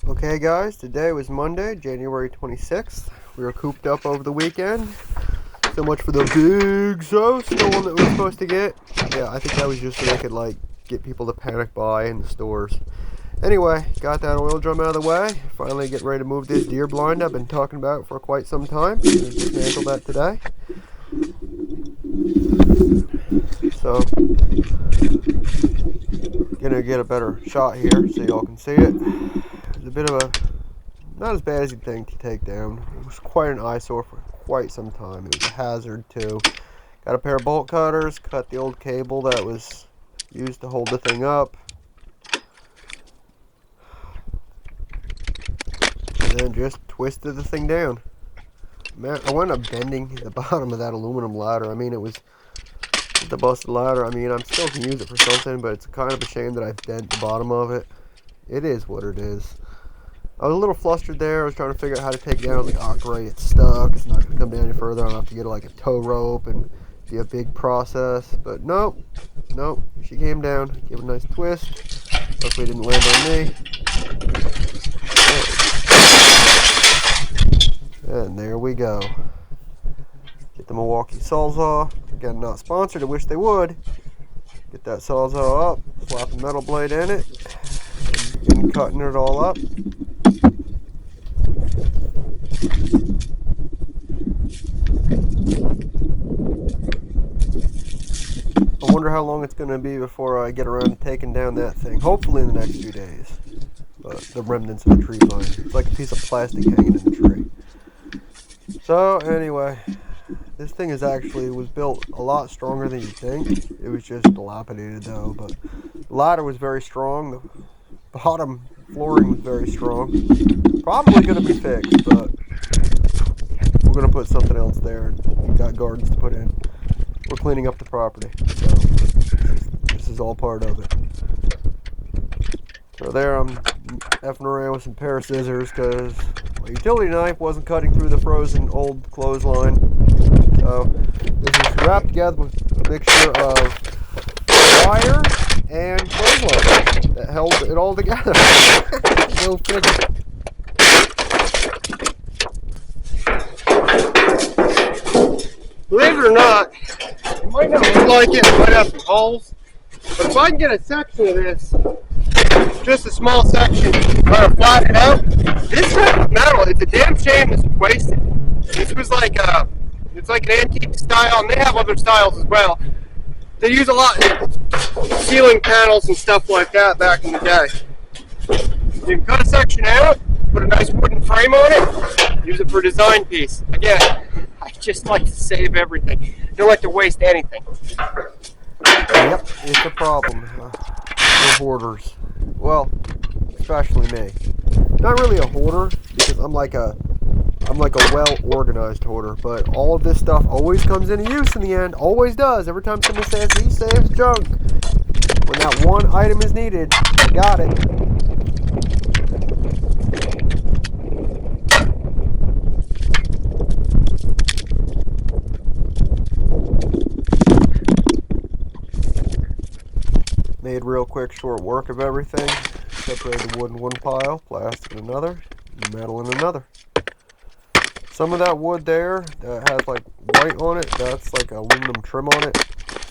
Okay guys, today was Monday, January 26th. We were cooped up over the weekend. So much for the big snowstorm that we were supposed to get. Yeah, I think that was just so they could get people to panic buy in the stores. Anyway, got that oil drum out of the way. Finally getting ready to move this deer blind I've been talking about for quite some time. Gonna dismantle that today. So, gonna get a better shot here so y'all can see it. It's a bit of a, not as bad as you'd think to take down. It was quite an eyesore for quite some time. It was a hazard too. Got a pair of bolt cutters, cut the old cable that was used to hold the thing up. And then just twisted the thing down. Man, I wound up bending the bottom of that aluminum ladder. I mean, it was the busted ladder. I mean, I still can use it for something, but it's kind of a shame that I bent the bottom of it. It is what it is. I was a little flustered there. I was trying to figure out how to take it down. I was like, oh great, it's stuck. It's not going to come down any further. I'll have to get like a tow rope and be a big process. But nope. She came down. Gave it a nice twist. Luckily it didn't land on me. And there we go. Get the Milwaukee Sawzall. Again, not sponsored. I wish they would. Get that Sawzall up. Slap a metal blade in it. And cutting it all up. I wonder how long it's going to be before I get around to taking down that thing. Hopefully in the next few days. But the remnants of the tree line. It's like a piece of plastic hanging in the tree. So anyway, this thing was built a lot stronger than you'd think. It was just dilapidated though. But the ladder was very strong. The bottom flooring was very strong. Probably going to be fixed, but we're going to put something else there. And we've got gardens to put in. We're cleaning up the property, so this is all part of it. So there I'm effing around with some pair of scissors because my utility knife wasn't cutting through the frozen old clothesline. So this is wrapped together with a mixture of wire and clothesline that held it all together. Go figure. Believe it or not, it might not look like it, it might have some holes, but if I can get a section of this, just a small section, try to flatten it out, this type of metal, it's a damn shame it's wasted. This was it's like an antique style, and they have other styles as well. They use a lot in ceiling panels and stuff like that back in the day. You can cut a section out, put a nice wooden frame on it, use it for a design piece. Again, I just like to save everything. I don't like to waste anything. Yep, it's a problem. We're hoarders. Well, especially me. Not really a hoarder because I'm like a well-organized hoarder, but all of this stuff always comes into use in the end. Always does. Every time someone says he saves junk, when that one item is needed, I got it. Made real quick short work of everything. Separated the wood in one pile, plastic in another, metal in another. Some of that wood there that has like white on it, that's like aluminum trim on it.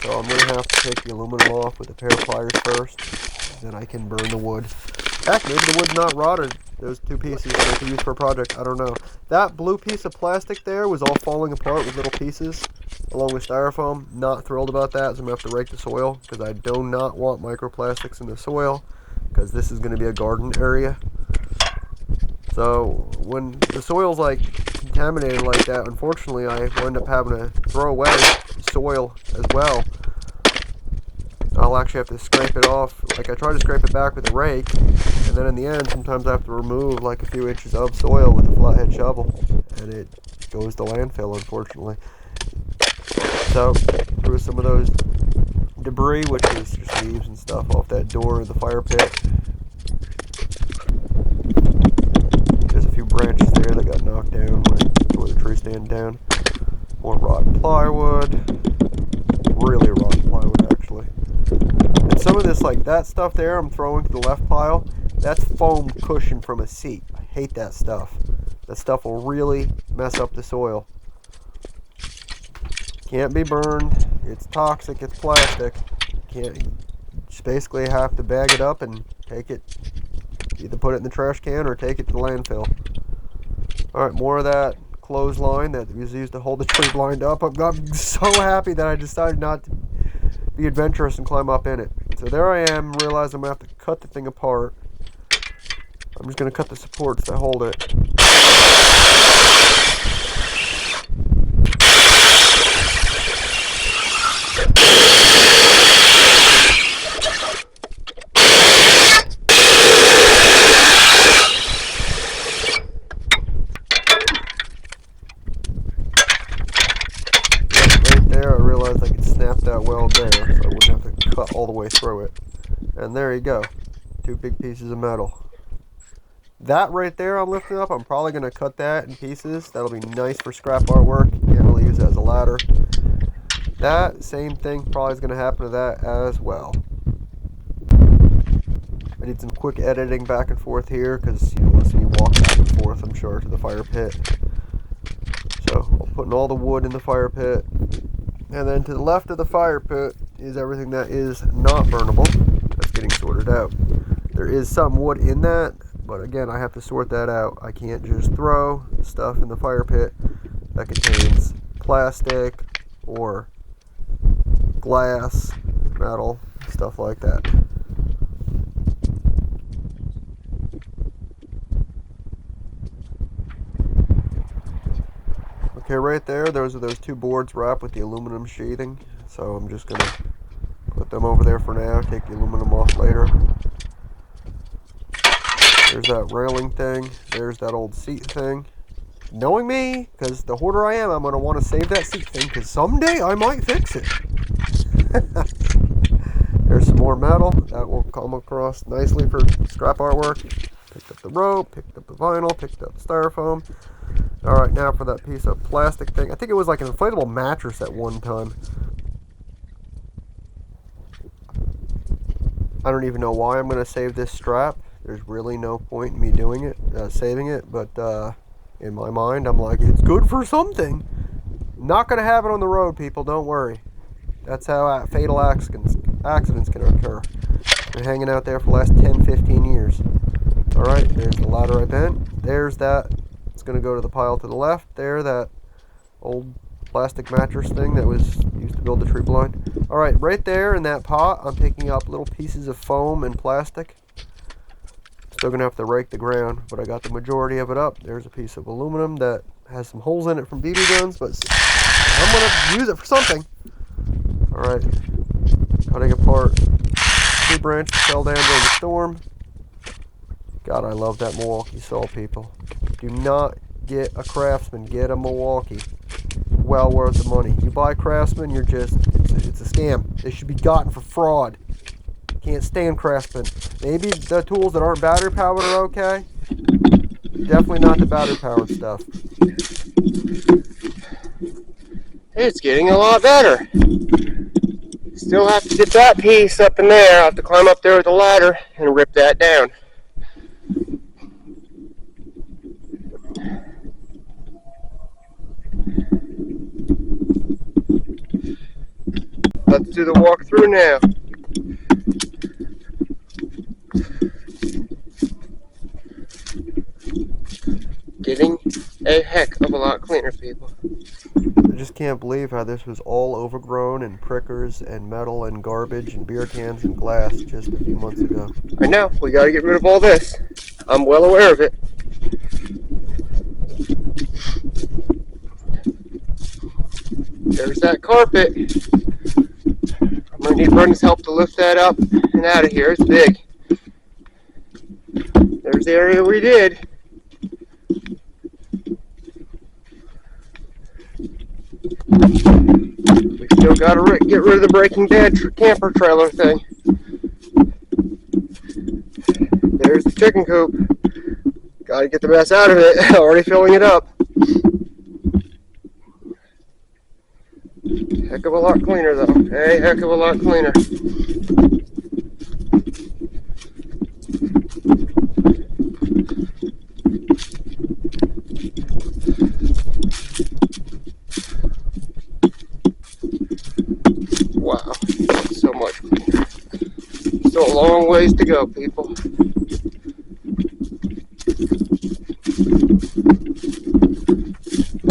So I'm going to have to take the aluminum off with a pair of pliers first. Then I can burn the wood. Heck, maybe the wood's not rotted. Those two pieces that I could use for a project, I don't know. That blue piece of plastic there was all falling apart with little pieces along with styrofoam. Not thrilled about that, so I'm going to have to rake the soil because I do not want microplastics in the soil because this is going to be a garden area. So when the soil's like contaminated like that, unfortunately I wind up having to throw away soil as well. I'll actually have to scrape it off. Like I try to scrape it back with a rake, and then in the end sometimes I have to remove like a few inches of soil with a flathead shovel, and it goes to landfill unfortunately. So threw some of those debris, which is just leaves and stuff, off that door of the fire pit. There's a few branches there that got knocked down where the tree stand down. More rotten plywood. Really rotten plywood actually. And some of this, like that stuff there, I'm throwing to the left pile. That's foam cushion from a seat. I hate that stuff. That stuff will really mess up the soil. Can't be burned. It's toxic. It's plastic. Can't. You just basically have to bag it up and take it. Either put it in the trash can or take it to the landfill. All right, more of that clothesline that was used to hold the tree blind up. I'm so happy that I decided not to be adventurous and climb up in it. So there I am. Realize I'm gonna have to cut the thing apart. I'm just gonna cut the supports that hold it. Right there, I realized I could snap that weld there, so I wouldn't have to cut all the way through it. And there you go. 2 big pieces of metal. That right there I'm lifting up, I'm probably going to cut that in pieces. That'll be nice for scrap artwork. Can't really use it as a ladder. That same thing probably is going to happen to that as well. I need some quick editing back and forth here because you want to see me walk back and forth, I'm sure, to the fire pit. So I'm putting all the wood in the fire pit. And then to the left of the fire pit is everything that is not burnable. That's getting sorted out. There is some wood in that, but again, I have to sort that out. I can't just throw stuff in the fire pit that contains plastic or glass, metal, stuff like that. Okay, right there, those are those 2 boards wrapped with the aluminum sheathing. So I'm just gonna put them over there for now, take the aluminum off later. There's that railing thing. There's that old seat thing. Knowing me, because the hoarder I am, I'm going to want to save that seat thing, because someday I might fix it. There's some more metal. That will come across nicely for scrap artwork. Picked up the rope, picked up the vinyl, picked up the styrofoam. Alright, now for that piece of plastic thing. I think it was like an inflatable mattress at one time. I don't even know why I'm going to save this strap. There's really no point in me doing it, saving it, but in my mind, I'm like, it's good for something. Not going to have it on the road, people, don't worry. That's how fatal accidents can occur. Been hanging out there for the last 10, 15 years. Alright, there's the ladder I bent. There's that. It's going to go to the pile to the left. There, that old plastic mattress thing that was used to build the tree blind. Alright, right there in that pot, I'm picking up little pieces of foam and plastic. Still gonna have to rake the ground, but I got the majority of it up. There's a piece of aluminum that has some holes in it from BB guns, but I'm gonna use it for something. Alright, cutting apart 2 branches fell down during the storm. God, I love that Milwaukee saw, people. Do not get a Craftsman, get a Milwaukee. Well worth the money. You buy Craftsman, you're just, it's a scam. They should be gotten for fraud. Can't stand Craftsman. Maybe the tools that aren't battery powered are okay. Definitely not the battery powered stuff. It's getting a lot better. Still have to get that piece up in there. I'll have to climb up there with a ladder and rip that down. Let's do the walkthrough now. Getting a heck of a lot cleaner, people. I just can't believe how this was all overgrown and prickers and metal and garbage and beer cans and glass just a few months ago. I know, we gotta get rid of all this. I'm well aware of it. There's that carpet. I'm gonna need Brendan's help to lift that up and out of here. It's big. There's the area we did. We still gotta get rid of the Breaking Bad camper trailer thing. There's the chicken coop. Gotta get the mess out of it. Already filling it up. Heck of a lot cleaner, though. A heck of a lot cleaner. Still a long ways to go, people.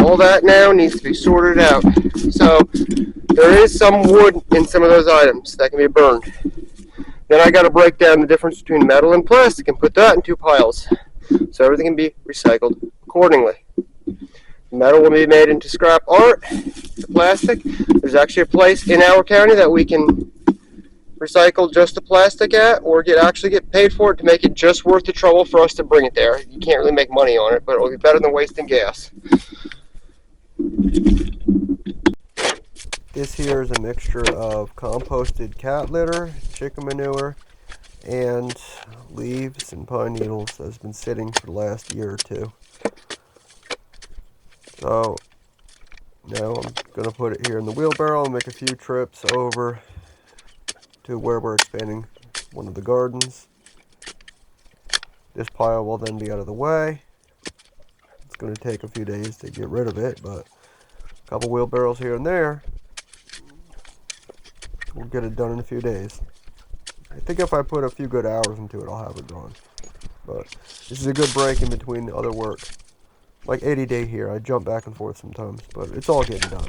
All that now needs to be sorted out. So there is some wood in some of those items that can be burned. Then I got to break down the difference between metal and plastic and put that in 2 piles, so everything can be recycled accordingly. Metal will be made into scrap art. The plastic, there's actually a place in our county that we can recycle just the plastic at, or actually get paid for it to make it just worth the trouble for us to bring it there. You can't really make money on it, but it'll be better than wasting gas. This here is a mixture of composted cat litter, chicken manure, and leaves and pine needles that's been sitting for the last year or 2. So now I'm going to put it here in the wheelbarrow and make a few trips over to where we're expanding one of the gardens. This pile will then be out of the way. It's going to take a few days to get rid of it, but a couple wheelbarrows here and there, we'll get it done in a few days. I think if I put a few good hours into it, I'll have it done. But this is a good break in between the other work. Like ADD here, I jump back and forth sometimes, but it's all getting done.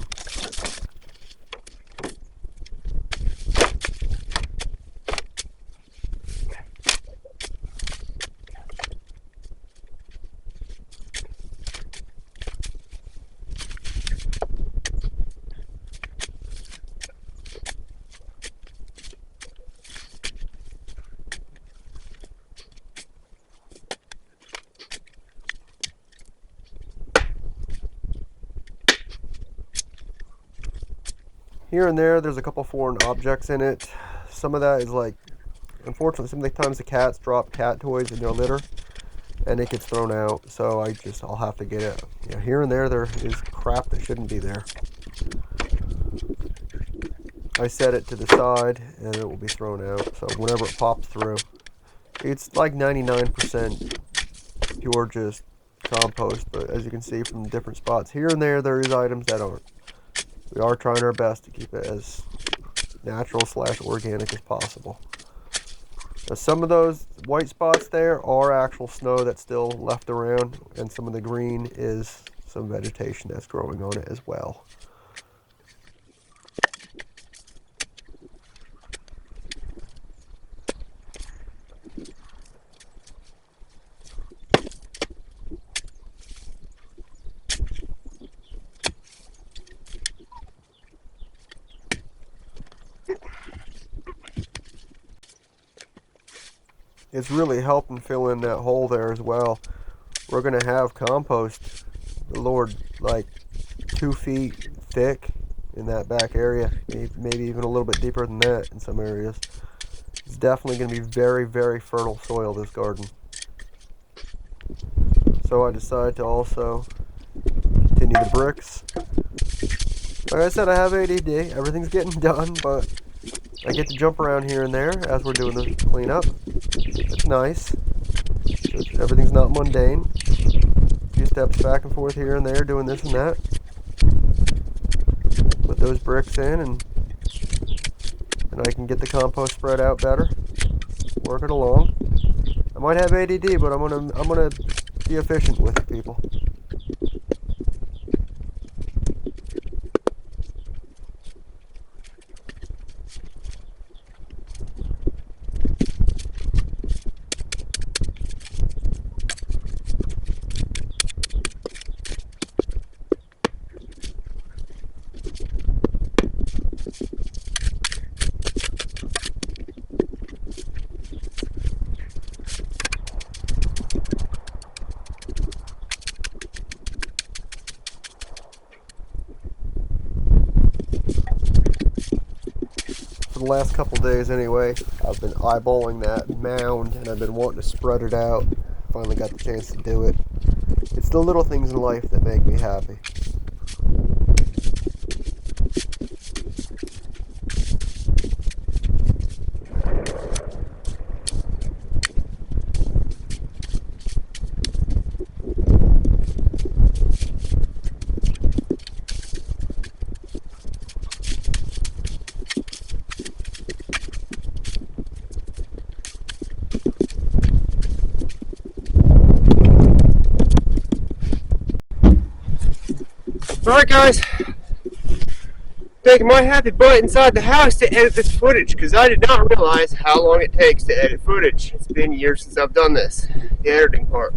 Here and there's a couple foreign objects in it. Some of that is like, unfortunately, sometimes the cats drop cat toys in their litter and it gets thrown out. So I'll have to get it. Yeah, here and there is crap that shouldn't be there. I set it to the side and it will be thrown out. So whenever it pops through, it's like 99% pure just compost. But as you can see from different spots, here and there is items that aren't. We are trying our best to keep it as natural/organic as possible. Now, some of those white spots there are actual snow that's still left around, and some of the green is some vegetation that's growing on it as well. It's really helping fill in that hole there as well. We're going to have compost, the Lord, like 2 feet thick in that back area, maybe even a little bit deeper than that in some areas. It's definitely going to be very, very fertile soil, this garden. So I decided to also continue the bricks. Like I said, I have ADD, everything's getting done, but I get to jump around here and there as we're doing the cleanup. It's nice. Everything's not mundane. A few steps back and forth here and there, doing this and that. Put those bricks in, and I can get the compost spread out better. Work it along. I might have ADD, but I'm gonna be efficient with it, people. For the last couple days anyway, I've been eyeballing that mound and I've been wanting to spread it out. Finally got the chance to do it. It's the little things in life that make me happy. Alright guys, taking my happy butt inside the house to edit this footage because I did not realize how long it takes to edit footage. It's been years since I've done this, the editing part.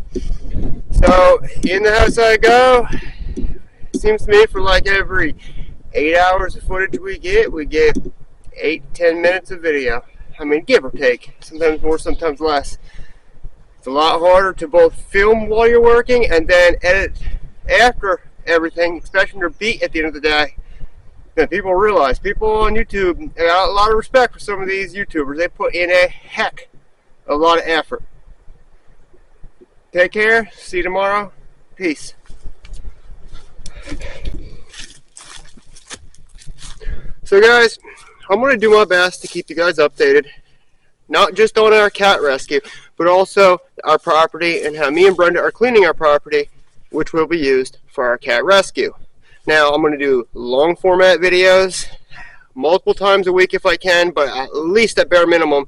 So in the house I go. It seems to me for like every 8 hours of footage we get 8-10 minutes of video. I mean, give or take, sometimes more, sometimes less. It's a lot harder to both film while you're working and then edit after everything, especially when you're beat at the end of the day. Then people realize, people on YouTube, I got a lot of respect for some of these YouTubers. They put in a heck of a lot of effort. Take care. See you tomorrow. Peace. So guys, I'm going to do my best to keep you guys updated. Not just on our cat rescue, but also our property and how me and Brenda are cleaning our property, which will be used for our cat rescue. Now, I'm going to do long format videos multiple times a week if I can, but at least at bare minimum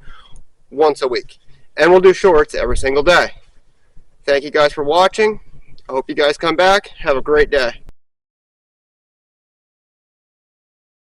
once a week. And we'll do shorts every single day. Thank you guys for watching. I hope you guys come back. Have a great day.